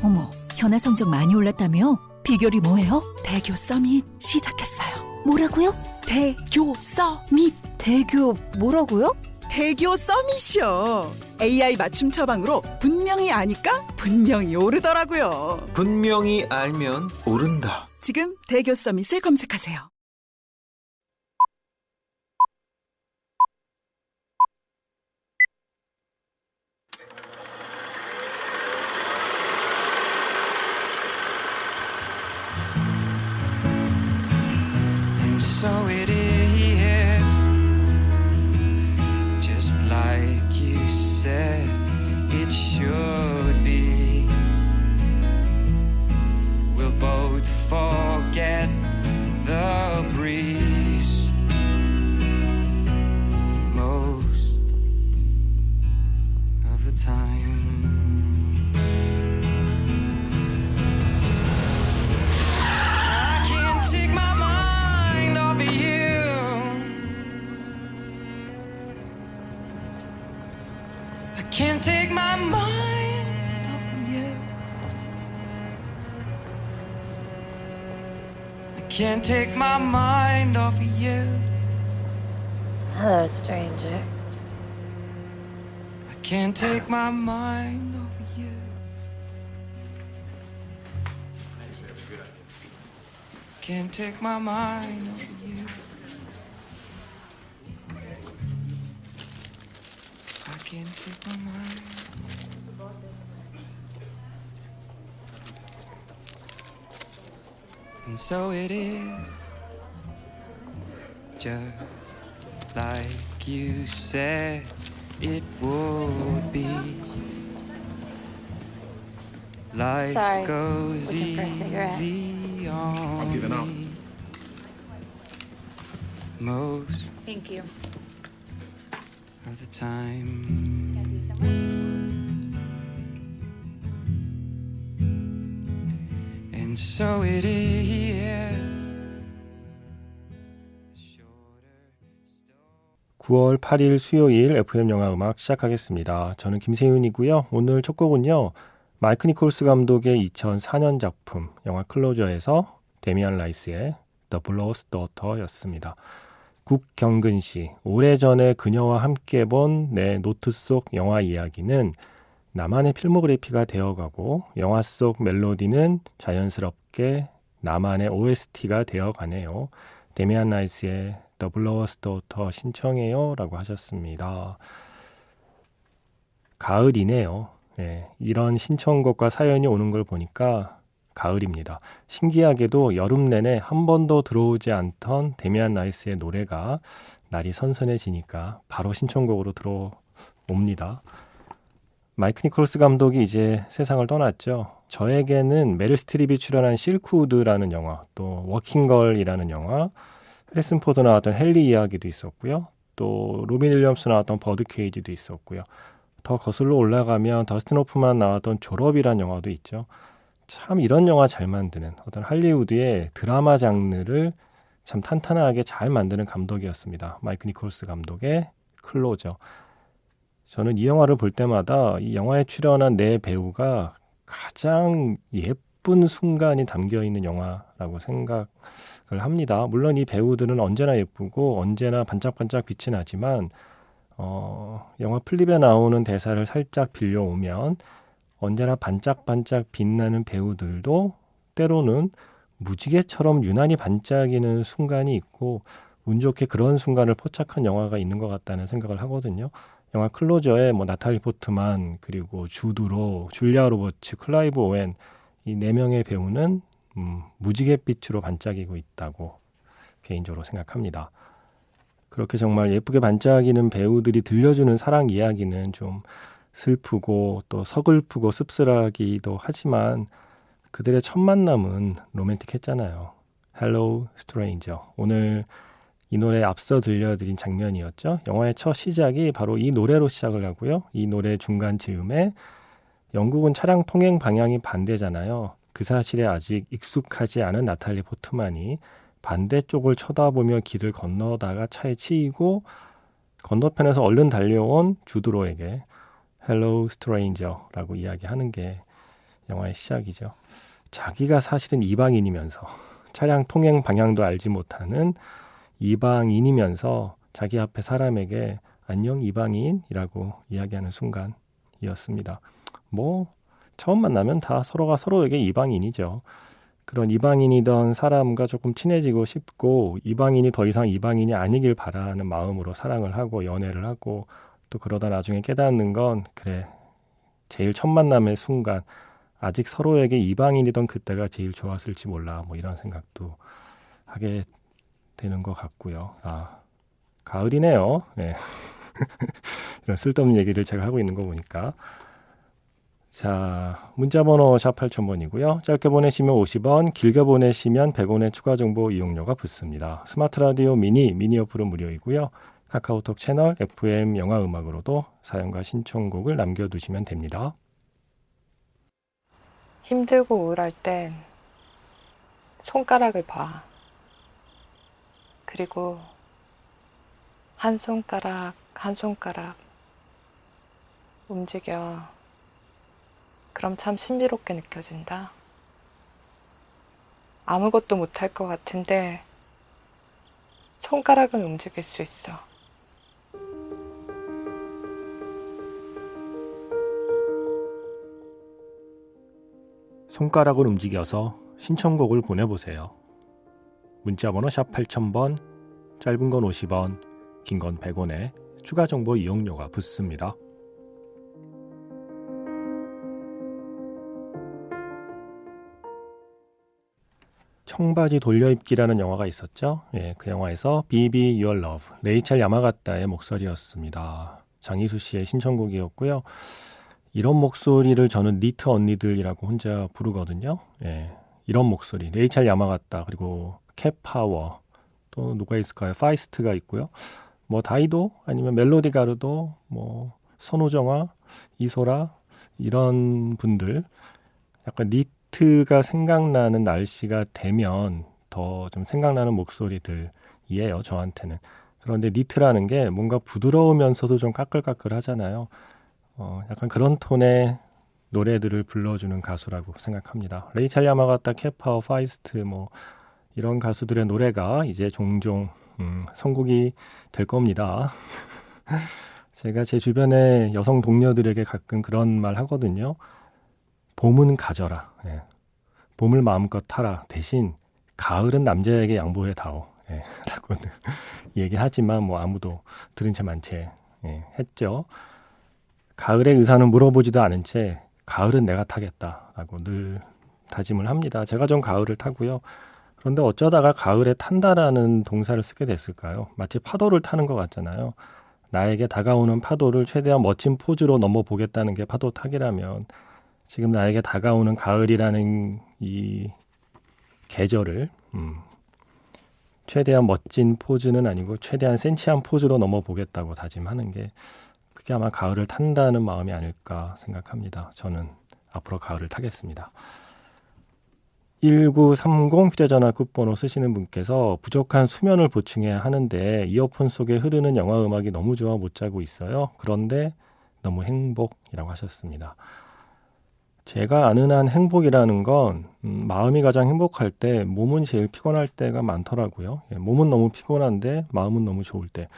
어머, 현아 성적 많이 올랐다며? 비결이 뭐예요? 대교 서밋 시작했어요. 뭐라고요? 대교 서밋. 대교 뭐라고요? 대교 서밋이요. AI 맞춤 처방으로 분명히 아니까 분명히 오르더라고요. 분명히 알면 오른다. 지금 대교 서밋을 검색하세요. So it is, just like you said it should be. We'll both forget the breeze most of the time. I can't take my mind off of you. I can't take my mind off of you. I can't take my mind off of you. Hello, stranger. I can't take my mind off of you. Can't take my mind off of you. I can't take my mind. And so it is, just like you said it would be. Life Sorry, goes looking for a cigarette. easy on I'm giving up. me. Most Thank you. of the time. And so it is. 9월 8일 수요일 FM 영화 음악 시작하겠습니다. 저는 김세윤이고요. 오늘 첫 곡은요. 마이크 니콜스 감독의 2004년 작품 영화 클로저에서 데미안 라이스의 The Blow's Daughter였습니다. 국경근 씨, 오래전에 그녀와 함께 본 내 노트 속 영화 이야기는 나만의 필모그래피가 되어가고 영화 속 멜로디는 자연스럽게 나만의 OST가 되어가네요. 데미안 라이스의 The Blow's Daughter 신청해요 라고 하셨습니다. 가을이네요. 네, 이런 신청곡과 사연이 오는 걸 보니까 가을입니다. 신기하게도 여름 내내 한 번도 들어오지 않던 데미안 라이스의 노래가 날이 선선해지니까 바로 신청곡으로 들어옵니다. 마이크 니콜스 감독이 이제 세상을 떠났죠. 저에게는 메릴 스트립이 출연한 실크우드라는 영화, 또 워킹걸이라는 영화, 해리슨 포드 나왔던 헨리 이야기도 있었고요. 또 로빈 윌리엄스 나왔던 버드케이지도 있었고요. 더 거슬러 올라가면 더스틴 호프만 나왔던 졸업이라는 영화도 있죠. 참 이런 영화 잘 만드는 어떤 할리우드의 드라마 장르를 참 탄탄하게 잘 만드는 감독이었습니다. 마이크 니콜스 감독의 클로저. 저는 이 영화를 볼 때마다 이 영화에 출연한 네 배우가 가장 예쁜 순간이 담겨있는 영화라고 생각을 합니다. 물론 이 배우들은 언제나 예쁘고 언제나 반짝반짝 빛이 나지만 영화 플립에 나오는 대사를 살짝 빌려오면 언제나 반짝반짝 빛나는 배우들도 때로는 무지개처럼 유난히 반짝이는 순간이 있고 운 좋게 그런 순간을 포착한 영화가 있는 것 같다는 생각을 하거든요. 영화 클로저에 나탈리 포트만, 그리고 주드로, 줄리아 로버츠, 클라이브 오웬 이 네 명의 배우는 무지갯빛으로 반짝이고 있다고 개인적으로 생각합니다. 그렇게 정말 예쁘게 반짝이는 배우들이 들려주는 사랑 이야기는 좀 슬프고 또 서글프고 씁쓸하기도 하지만 그들의 첫 만남은 로맨틱했잖아요. Hello Stranger. 오늘 이 노래 앞서 들려드린 장면이었죠. 영화의 첫 시작이 바로 이 노래로 시작을 하고요. 이 노래 중간 즈음에 영국은 차량 통행 방향이 반대잖아요. 그 사실에 아직 익숙하지 않은 나탈리 포트만이 반대쪽을 쳐다보며 길을 건너다가 차에 치이고 건너편에서 얼른 달려온 주드로에게 Hello Stranger 라고 이야기하는 게 영화의 시작이죠. 자기가 사실은 이방인이면서 차량 통행 방향도 알지 못하는 이방인이면서 자기 앞에 사람에게 안녕 이방인이라고 이야기하는 순간이었습니다. 뭐 처음 만나면 다 서로가 서로에게 이방인이죠. 그런 이방인이던 사람과 조금 친해지고 싶고 이방인이 더 이상 이방인이 아니길 바라는 마음으로 사랑을 하고 연애를 하고 또 그러다 나중에 깨닫는 건 그래 제일 첫 만남의 순간 아직 서로에게 이방인이던 그때가 제일 좋았을지 몰라 뭐 이런 생각도 하게 되는 것 같고요. 아 가을이네요. 네. 이런 쓸데없는 얘기를 제가 하고 있는 거 보니까 자 문자번호 샵 8000번이고요. 짧게 보내시면 50원 길게 보내시면 100원의 추가 정보 이용료가 붙습니다. 스마트 라디오 미니 어플은 무료이고요. 카카오톡 채널 FM 영화음악으로도 사연과 신청곡을 남겨두시면 됩니다. 힘들고 우울할 땐 손가락을 봐. 그리고 한 손가락 한 손가락 움직여. 그럼 참 신비롭게 느껴진다. 아무것도 못할 것 같은데 손가락은 움직일 수 있어. 손가락을 움직여서 신청곡을 보내보세요. 문자번호 샵 8000번, 짧은 건 50원, 긴 건 100원에 추가 정보 이용료가 붙습니다. 청바지 돌려입기라는 영화가 있었죠. 예, 그 영화에서 Be Your Love, 레이첼 야마가타의 목소리였습니다. 장희수 씨의 신청곡이었고요. 이런 목소리를 저는 니트 언니들이라고 혼자 부르거든요. 예, 이런 목소리, 레이첼 야마가타 그리고 캣파워 또 누가 있을까요? 파이스트가 있고요. 뭐 다이도 아니면 멜로디 가르도 뭐 선우정아, 이소라 이런 분들 약간 니트가 생각나는 날씨가 되면 더 좀 생각나는 목소리들이에요. 저한테는. 그런데 니트라는 게 뭔가 부드러우면서도 좀 까끌까끌 하잖아요. 약간 그런 톤의 노래들을 불러주는 가수라고 생각합니다. 레이첼 야마가타, 캣파워, 파이스트 뭐 이런 가수들의 노래가 이제 종종 선곡이 될 겁니다. 제가 제 주변의 여성 동료들에게 가끔 그런 말 하거든요. 봄은 가져라. 예. 봄을 마음껏 타라. 대신 가을은 남자에게 양보해 다오. 예. 라고는 얘기하지만 뭐 아무도 들은 채 만 채 했죠. 가을의 의사는 물어보지도 않은 채 가을은 내가 타겠다라고 늘 다짐을 합니다. 제가 좀 가을을 타고요. 그런데 어쩌다가 가을에 탄다라는 동사를 쓰게 됐을까요? 마치 파도를 타는 것 같잖아요. 나에게 다가오는 파도를 최대한 멋진 포즈로 넘어보겠다는 게 파도 타기라면 지금 나에게 다가오는 가을이라는 이 계절을 최대한 멋진 포즈는 아니고 최대한 센치한 포즈로 넘어보겠다고 다짐하는 게 그게 아마 가을을 탄다는 마음이 아닐까 생각합니다. 저는 앞으로 가을을 타겠습니다. 1930 휴대전화 끝번호 쓰시는 분께서 부족한 수면을 보충해야 하는데 이어폰 속에 흐르는 영화 음악이 너무 좋아 못 자고 있어요. 그런데 너무 행복이라고 하셨습니다. 제가 아는 한 행복이라는 건 마음이 가장 행복할 때 몸은 제일 피곤할 때가 많더라고요. 몸은 너무 피곤한데 마음은 너무 좋을 때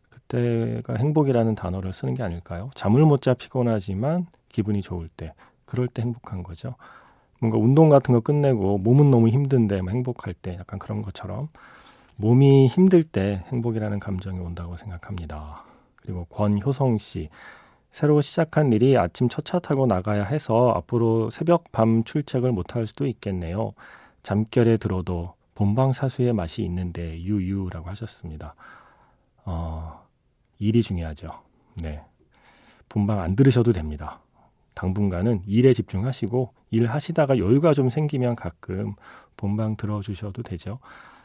그때가 행복이라는 단어를 쓰는 게 아닐까요? 잠을 못 자 피곤하지만 기분이 좋을 때 그럴 때 행복한 거죠. 뭔가 운동 같은 거 끝내고 몸은 너무 힘든데 행복할 때 약간 그런 것처럼 몸이 힘들 때 행복이라는 감정이 온다고 생각합니다. 그리고 권효성 씨, 새로 시작한 일이 아침 첫 차 타고 나가야 해서 앞으로 새벽 밤 출첵을 못할 수도 있겠네요. 잠결에 들어도 본방사수의 맛이 있는데 유유라고 하셨습니다. 일이 중요하죠. 네, 본방 안 들으셔도 됩니다. 당분간은 일에 집중하시고 일하시다가 여유가 좀 생기면 가끔 본방 들어주셔도 되죠.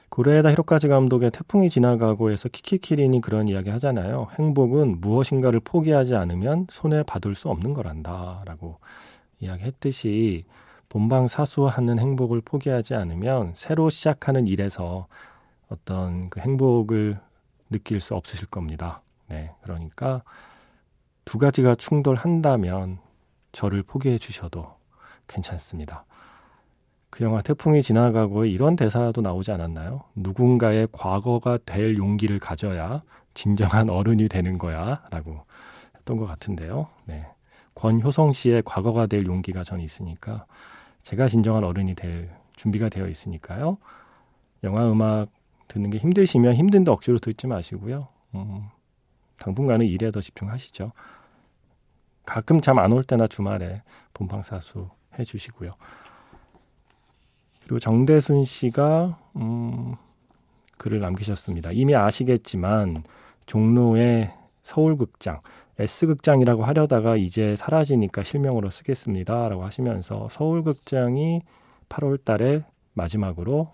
고레에다 히로카즈 감독의 태풍이 지나가고 해서 키키키린이 그런 이야기 하잖아요. 행복은 무엇인가를 포기하지 않으면 손에 받을 수 없는 거란다 라고 이야기했듯이 본방사수하는 행복을 포기하지 않으면 새로 시작하는 일에서 어떤 그 행복을 느낄 수 없으실 겁니다. 네, 그러니까 두 가지가 충돌한다면 저를 포기해 주셔도 괜찮습니다. 그 영화 태풍이 지나가고 이런 대사도 나오지 않았나요? 누군가의 과거가 될 용기를 가져야 진정한 어른이 되는 거야 라고 했던 것 같은데요. 네. 권효성 씨의 과거가 될 용기가 저는 있으니까 제가 진정한 어른이 될 준비가 되어 있으니까요. 영화 음악 듣는 게 힘드시면 힘든데 억지로 듣지 마시고요. 당분간은 일에 더 집중하시죠. 가끔 잠 안 올 때나 주말에 본방사수 해주시고요. 그리고 정대순 씨가 글을 남기셨습니다. 이미 아시겠지만 종로의 서울극장, S극장이라고 하려다가 이제 사라지니까 실명으로 쓰겠습니다 라고 하시면서 서울극장이 8월 달에 마지막으로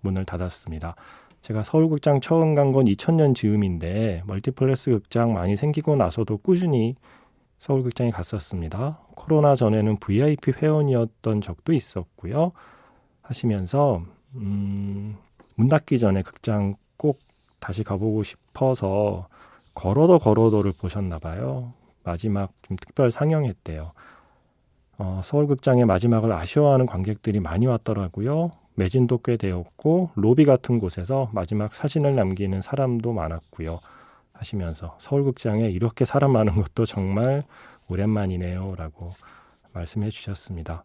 문을 닫았습니다. 제가 서울극장 처음 간 건 2000년 즈음인데 멀티플렉스 극장 많이 생기고 나서도 꾸준히 서울극장에 갔었습니다. 코로나 전에는 VIP 회원이었던 적도 있었고요. 하시면서 문 닫기 전에 극장 꼭 다시 가보고 싶어서 걸어도를 보셨나 봐요. 마지막 좀 특별 상영했대요. 서울극장의 마지막을 아쉬워하는 관객들이 많이 왔더라고요. 매진도 꽤 되었고 로비 같은 곳에서 마지막 사진을 남기는 사람도 많았고요. 하시면서 서울극장에 이렇게 사람 많은 것도 정말 오랜만이네요 라고 말씀해 주셨습니다.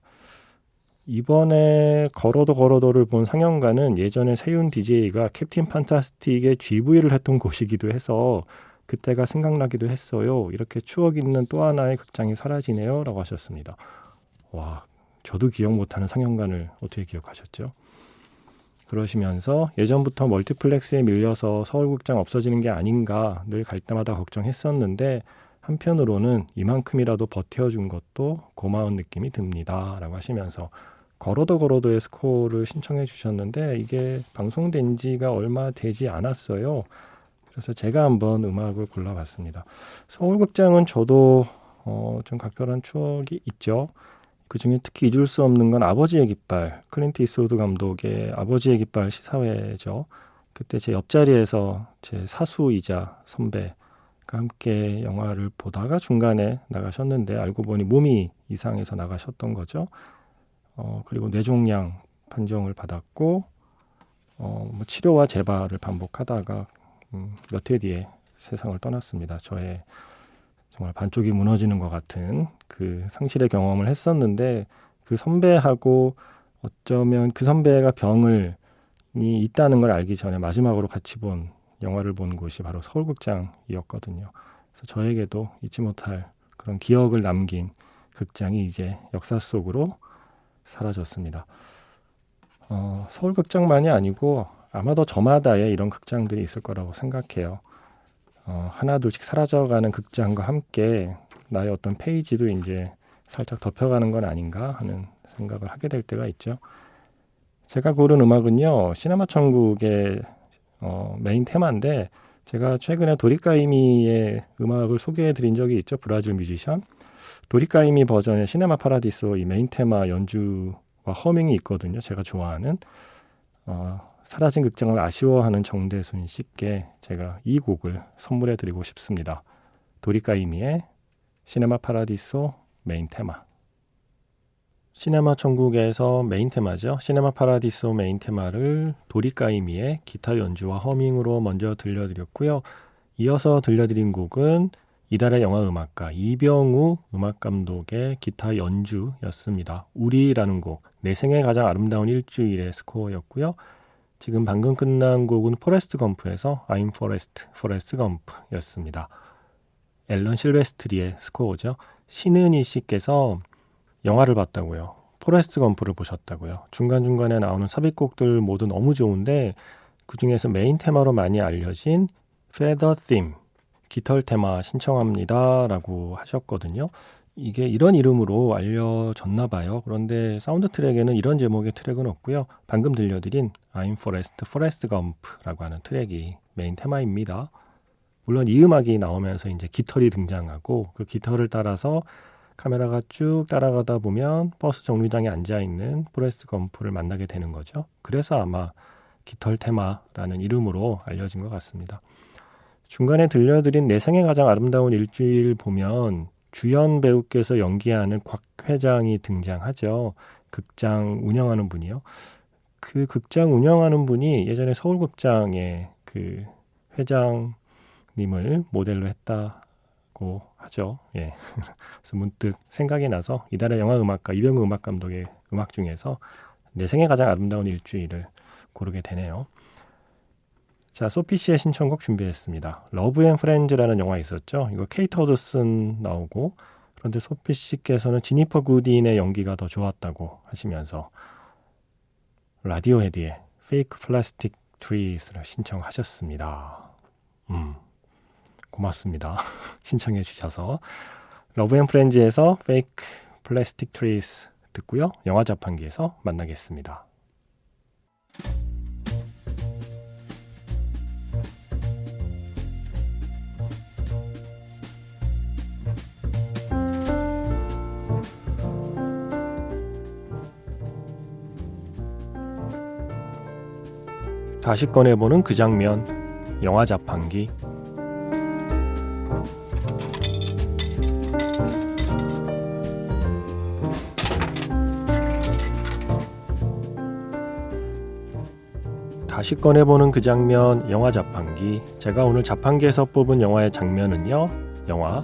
이번에 걸어도를 본 상영관은 예전에 세윤 DJ가 캡틴 판타스틱의 GV를 했던 곳이기도 해서 그때가 생각나기도 했어요. 이렇게 추억 있는 또 하나의 극장이 사라지네요 라고 하셨습니다. 와, 저도 기억 못하는 상영관을 어떻게 기억하셨죠? 그러시면서 예전부터 멀티플렉스에 밀려서 서울극장 없어지는 게 아닌가 늘 갈 때마다 걱정했었는데 한편으로는 이만큼이라도 버텨준 것도 고마운 느낌이 듭니다 라고 하시면서 걸어도의 스코어를 신청해 주셨는데 이게 방송된 지가 얼마 되지 않았어요. 그래서 제가 한번 음악을 골라봤습니다. 서울극장은 저도 좀 각별한 추억이 있죠. 그중에 특히 잊을 수 없는 건 아버지의 깃발, 클린트 이스트우드 감독의 아버지의 깃발 시사회죠. 그때 제 옆자리에서 제 사수이자 선배가 함께 영화를 보다가 중간에 나가셨는데 알고 보니 몸이 이상해서 나가셨던 거죠. 그리고 뇌종양 판정을 받았고 치료와 재발을 반복하다가 몇 해 뒤에 세상을 떠났습니다. 저의 정말 반쪽이 무너지는 것 같은 그 상실의 경험을 했었는데 그 선배하고 어쩌면 그 선배가 병이 있다는 걸 알기 전에 마지막으로 같이 본 영화를 본 곳이 바로 서울극장이었거든요. 그래서 저에게도 잊지 못할 그런 기억을 남긴 극장이 이제 역사 속으로 사라졌습니다. 서울극장만이 아니고 아마도 저마다에 이런 극장들이 있을 거라고 생각해요. 하나둘씩 사라져가는 극장과 함께 나의 어떤 페이지도 이제 살짝 덮여가는 건 아닌가 하는 생각을 하게 될 때가 있죠. 제가 고른 음악은요, 시네마 천국의 메인 테마인데 제가 최근에 도리카이미의 음악을 소개해 드린 적이 있죠. 브라질 뮤지션. 도리카이미 버전의 시네마 파라디소 이 메인 테마 연주와 허밍이 있거든요. 제가 좋아하는. 사라진 극장을 아쉬워하는 정대순 씨께 제가 이 곡을 선물해 드리고 싶습니다. 도리카이미의 시네마 파라디소 메인 테마. 시네마 천국에서 메인 테마죠. 시네마 파라디소 메인 테마를 도리카이미의 기타 연주와 허밍으로 먼저 들려드렸고요. 이어서 들려드린 곡은 이달의 영화 음악가 이병우 음악감독의 기타 연주였습니다. 우리라는 곡, 내 생애 가장 아름다운 일주일의 스코어였고요. 지금 방금 끝난 곡은 포레스트 검프에서 I'm Forrest, 포레스트 검프였습니다. 앨런 실베스트리의 스코어죠. 신은희 씨께서 영화를 봤다고요. 포레스트 검프를 보셨다고요. 중간중간에 나오는 삽입곡들 모두 너무 좋은데 그중에서 메인 테마로 많이 알려진 Feather Theme, 깃털 테마 신청합니다 라고 하셨거든요. 이게 이런 이름으로 알려졌나 봐요. 그런데 사운드 트랙에는 이런 제목의 트랙은 없고요. 방금 들려드린 I'm Forrest, 포레스트 검프라고 하는 트랙이 메인 테마입니다. 물론 이 음악이 나오면서 이제 깃털이 등장하고 그 깃털을 따라서 카메라가 쭉 따라가다 보면 버스 정류장에 앉아있는 포레스트 검프를 만나게 되는 거죠. 그래서 아마 깃털 테마라는 이름으로 알려진 것 같습니다. 중간에 들려드린 내 생애 가장 아름다운 일주일 보면 주연 배우께서 연기하는 곽 회장이 등장하죠. 극장 운영하는 분이요. 그 극장 운영하는 분이 예전에 서울극장의 그 회장님을 모델로 했다고 하죠. 예. 그래서 문득 생각이 나서 이달의 영화음악가 이병우 음악감독의 음악 중에서 내 생애 가장 아름다운 일주일을 고르게 되네요. 자, 소피 씨의 신청곡 준비했습니다. 러브 앤 프렌즈라는 영화 있었죠. 이거 케이트 허드슨 나오고, 그런데 소피 씨께서는 지니퍼 굿인의 연기가 더 좋았다고 하시면서 라디오헤드의 Fake Plastic Trees를 신청하셨습니다. 고맙습니다. 신청해 주셔서. 러브 앤 프렌즈에서 Fake Plastic Trees 듣고요. 영화 자판기에서 만나겠습니다. 다시 꺼내보는 그 장면, 영화 자판기. 다시 꺼내보는 그 장면, 영화 자판기. 제가 오늘 자판기에서 뽑은 영화의 장면은요, 영화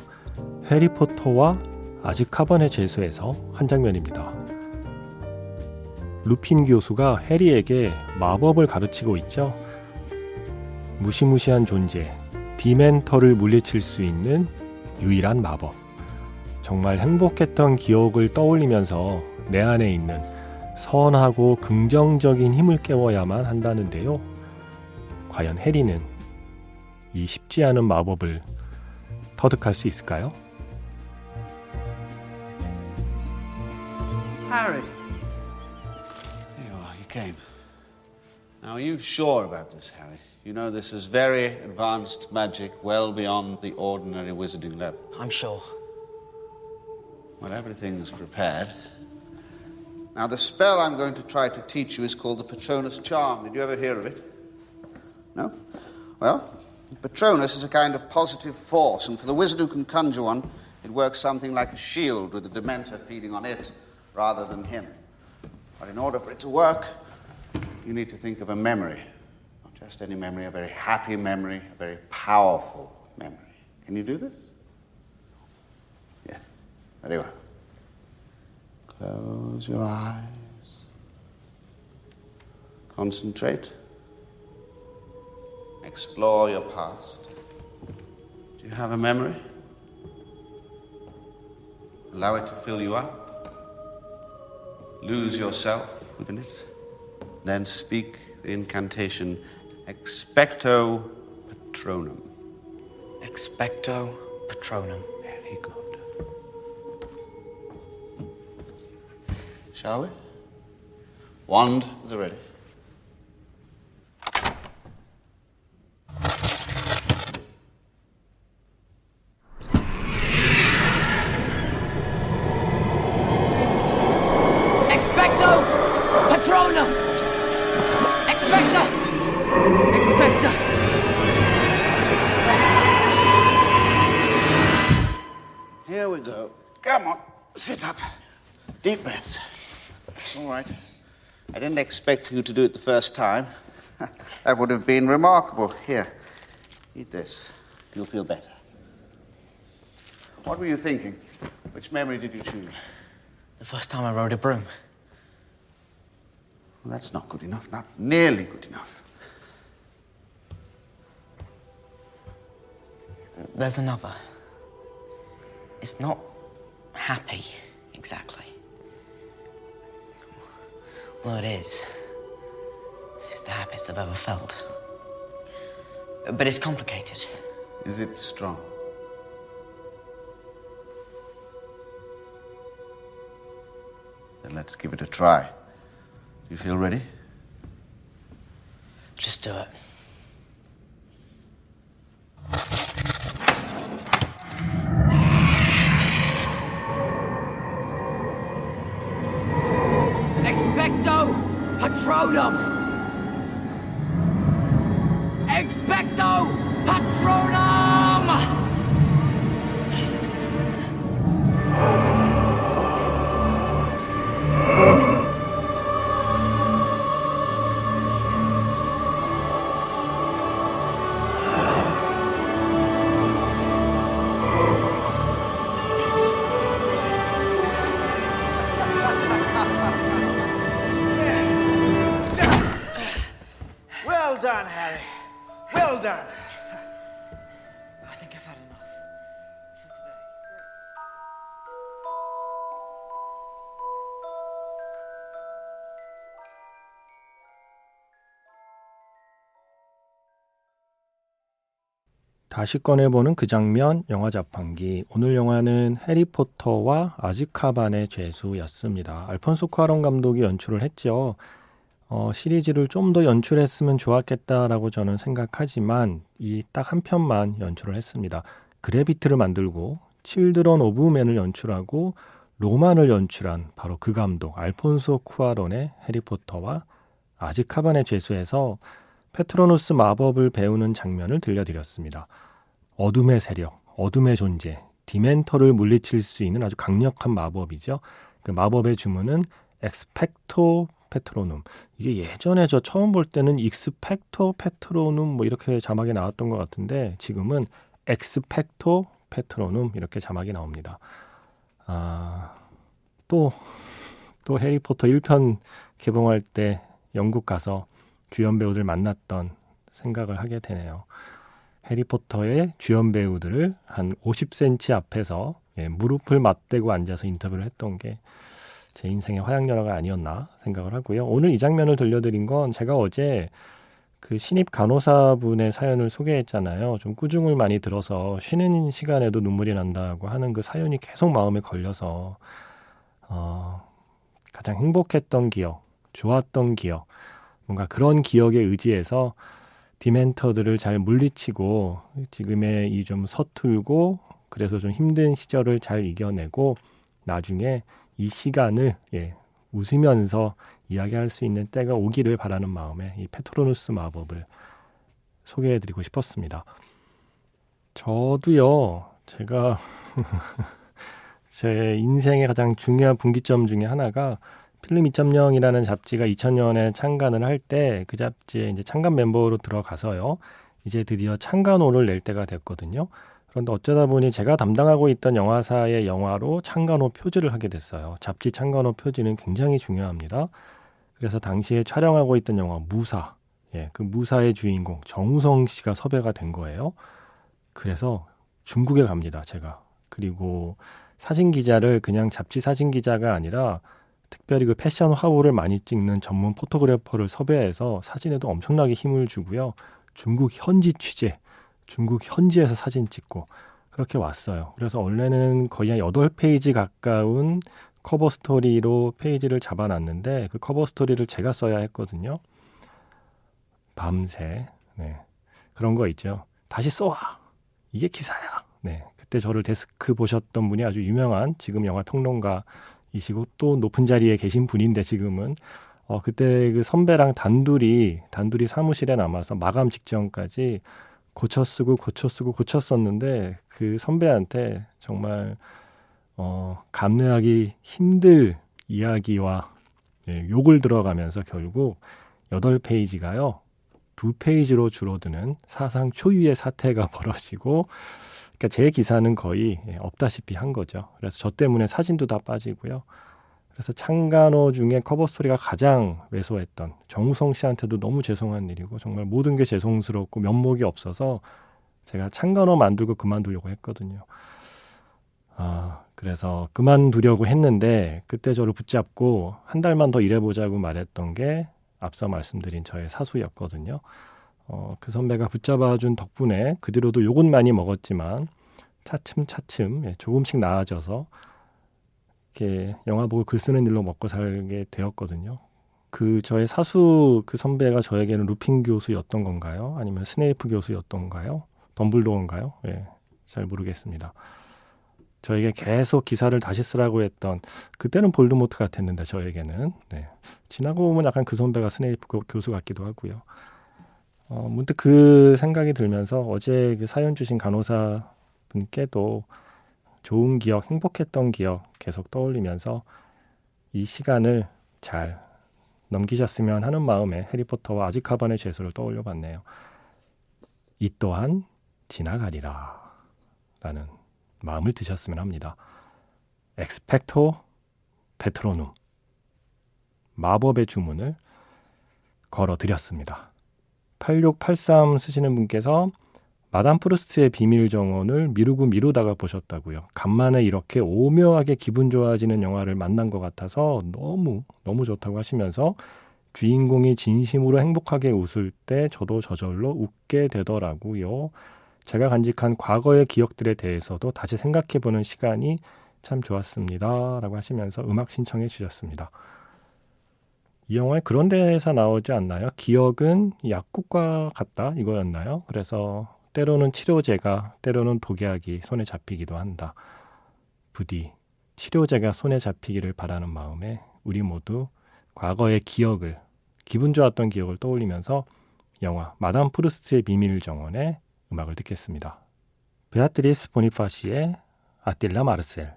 해리포터와 아즈카반의 죄수에서 한 장면입니다. 루핀 교수가 해리에게 마법을 가르치고 있죠. 무시무시한 존재, 디멘터를 물리칠 수 있는 유일한 마법. 정말 행복했던 기억을 떠올리면서 내 안에 있는 선하고 긍정적인 힘을 깨워야만 한다는데요. 과연 해리는 이 쉽지 않은 마법을 터득할 수 있을까요? Harry. There you are, you came. Now, are you sure about this, Harry? You know this is very advanced magic, well beyond the ordinary wizarding level. I'm sure. Well, everything's prepared. Now, the spell I'm going to try to teach you is called the Patronus Charm. Did you ever hear of it? No? Well, Patronus is a kind of positive force, and for the wizard who can conjure one, it works something like a shield with the Dementor feeding on it rather than him. But in order for it to work, you need to think of a memory. Not just any memory, a very happy memory, a very powerful memory. Can you do this? Yes. Very well. Close your eyes. Concentrate. Explore your past. Do you have a memory? Allow it to fill you up. Lose yourself within it. Then speak the incantation Expecto Patronum. Expecto Patronum. Very good. Shall we? Wand is ready. Expecto Patronum! Expecto! Expecto! Here we go. Come on, sit up. Deep breaths. All right. I didn't expect you to do it the first time. That would have been remarkable. Here, eat this. You'll feel better. What were you thinking? Which memory did you choose? The first time I rode a broom. Well, that's not good enough. Not nearly good enough. There's another. It's not happy, exactly. Well, it is. It's the happiest I've ever felt. But it's complicated. Is it strong? Then let's give it a try. Do you feel ready? Just do it. Expecto Patronum! Expecto Patronum! down. I think I've had enough for today. 다시 꺼내보는 그 장면, 영화 자판기. 오늘 영화는 해리포터와 아즈카반의 죄수였습니다. 알폰소 쿠아론 감독이 연출을 했죠. 시리즈를 좀 더 연출했으면 좋았겠다라고 저는 생각하지만 이 딱 한 편만 연출을 했습니다. 그래비트를 만들고 칠드런 오브 맨을 연출하고 로만을 연출한 바로 그 감독 알폰소 쿠아론의 해리포터와 아즈카반의 죄수에서 페트로누스 마법을 배우는 장면을 들려드렸습니다. 어둠의 세력, 어둠의 존재, 디멘터를 물리칠 수 있는 아주 강력한 마법이죠. 그 마법의 주문은 엑스펙토 페트로눔. 이게 예전에 저 처음 볼 때는 익스펙토 페트로눔 뭐 이렇게 자막이 나왔던 것 같은데 지금은 엑스펙토 페트로눔 이렇게 자막이 나옵니다. 또 해리포터 1편 개봉할 때 영국 가서 주연 배우들 만났던 생각을 하게 되네요. 해리포터의 주연 배우들을 한 50cm 앞에서 무릎을 맞대고 앉아서 인터뷰를 했던 게 제 인생의 화양연화가 아니었나 생각을 하고요. 오늘 이 장면을 들려드린 건 제가 어제 그 신입 간호사분의 사연을 소개했잖아요. 좀 꾸중을 많이 들어서 쉬는 시간에도 눈물이 난다고 하는 그 사연이 계속 마음에 걸려서 가장 행복했던 기억, 좋았던 기억, 뭔가 그런 기억에 의지해서 디멘터들을 잘 물리치고 지금의 이 좀 서툴고 그래서 좀 힘든 시절을 잘 이겨내고 나중에 이 시간을 웃으면서 이야기할 수 있는 때가 오기를 바라는 마음에 이 페트로누스 마법을 소개해드리고 싶었습니다. 저도요, 제가 제 인생의 가장 중요한 분기점 중에 하나가 필름 2.0이라는 잡지가 2000년에 창간을 할 때 그 잡지에 이제 창간 멤버로 들어가서요. 이제 드디어 창간호를 낼 때가 됐거든요. 그런데 어쩌다 보니 제가 담당하고 있던 영화사의 영화로 창간호 표지를 하게 됐어요. 잡지 창간호 표지는 굉장히 중요합니다. 그래서 당시에 촬영하고 있던 영화 무사, 그 무사의 주인공 정우성 씨가 섭외가 된 거예요. 그래서 중국에 갑니다, 제가. 그리고 사진 기자를 그냥 잡지 사진 기자가 아니라 특별히 그 패션 화보를 많이 찍는 전문 포토그래퍼를 섭외해서 사진에도 엄청나게 힘을 주고요. 중국 현지 취재, 중국 현지에서 사진 찍고 그렇게 왔어요. 그래서 원래는 거의 한 8페이지 가까운 커버 스토리로 페이지를 잡아놨는데 그 커버 스토리를 제가 써야 했거든요. 밤새 그런 거 있죠. 다시 써와. 이게 기사야. 그때 저를 데스크 보셨던 분이 아주 유명한 지금 영화 평론가이시고 또 높은 자리에 계신 분인데 지금은 그때 그 선배랑 단둘이 사무실에 남아서 마감 직전까지 고쳐 쓰고 고쳤었는데 그 선배한테 정말 감내하기 힘들 이야기와 욕을 들어가면서 결국 8페이지가요 2페이지로 줄어드는 사상 초유의 사태가 벌어지고 그러니까 제 기사는 거의 없다시피 한 거죠. 그래서 저 때문에 사진도 다 빠지고요. 그래서 창간호 중에 커버 스토리가 가장 왜소했던 정우성 씨한테도 너무 죄송한 일이고 정말 모든 게 죄송스럽고 면목이 없어서 제가 창간호 만들고 그만두려고 했거든요. 그래서 그만두려고 했는데 그때 저를 붙잡고 한 달만 더 일해보자고 말했던 게 앞서 말씀드린 저의 사수였거든요. 그 선배가 붙잡아준 덕분에 그 뒤로도 욕은 많이 먹었지만 차츰 조금씩 나아져서 이렇게 영화 보고 글 쓰는 일로 먹고 살게 되었거든요. 그 저의 사수 그 선배가 저에게는 루핀 교수였던 건가요? 아니면 스네이프 교수였던가요? 덤블도어인가요? 잘 모르겠습니다. 저에게 계속 기사를 다시 쓰라고 했던 그때는 볼드모트 같았는데 저에게는 지나고 보면 약간 그 선배가 스네이프 교수 같기도 하고요. 문득 그 생각이 들면서 어제 그 사연 주신 간호사 분께도 좋은 기억, 행복했던 기억 계속 떠올리면서 이 시간을 잘 넘기셨으면 하는 마음에 해리포터와 아즈카반의 죄수를 떠올려 봤네요. 이 또한 지나가리라 라는 마음을 드셨으면 합니다. 엑스펙토 페트로눔 마법의 주문을 걸어드렸습니다. 8683 쓰시는 분께서 마담 프루스트의 비밀 정원을 미루다가 보셨다고요. 간만에 이렇게 오묘하게 기분 좋아지는 영화를 만난 것 같아서 너무 좋다고 하시면서 주인공이 진심으로 행복하게 웃을 때 저도 저절로 웃게 되더라고요. 제가 간직한 과거의 기억들에 대해서도 다시 생각해보는 시간이 참 좋았습니다. 라고 하시면서 음악 신청해 주셨습니다. 이 영화에 그런 대사 나오지 않나요? 기억은 약국과 같다 이거였나요? 그래서 때로는 치료제가, 때로는 독약이 손에 잡히기도 한다. 부디 치료제가 손에 잡히기를 바라는 마음에 우리 모두 과거의 기억을, 기분 좋았던 기억을 떠올리면서 영화 마담 프루스트의 비밀 정원의 음악을 듣겠습니다. 베아트리스 보니파시의 아틸라 마르셀.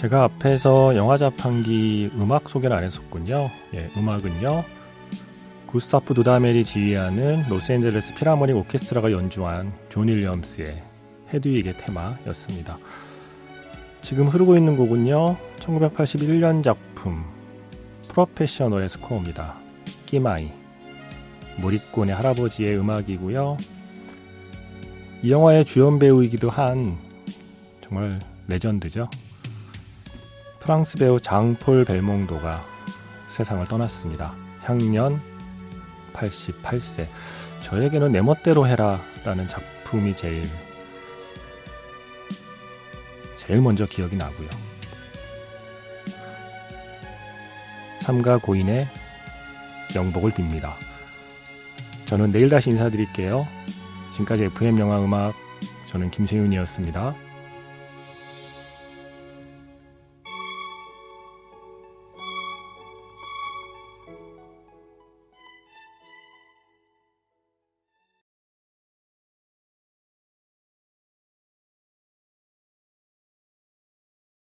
제가 앞에서 영화 자판기 음악 소개를 안 했었군요. 음악은요. 구스타프 두다멜이 지휘하는 로스앤젤레스 필하모닉 오케스트라가 연주한 존 윌리엄스의 헤드윅의 테마였습니다. 지금 흐르고 있는 곡은요. 1981년 작품 프로페셔널의 스코어입니다. 끼마이, 모리꼬네 할아버지의 음악이고요. 이 영화의 주연 배우이기도 한 정말 레전드죠. 프랑스 배우 장폴 벨몽도가 세상을 떠났습니다. 향년 88세. 저에게는 내 멋대로 해라 라는 작품이 제일 먼저 기억이 나고요. 삼가 고인의 영복을 빕니다. 저는 내일 다시 인사드릴게요. 지금까지 FM 영화 음악, 저는 김세윤이었습니다.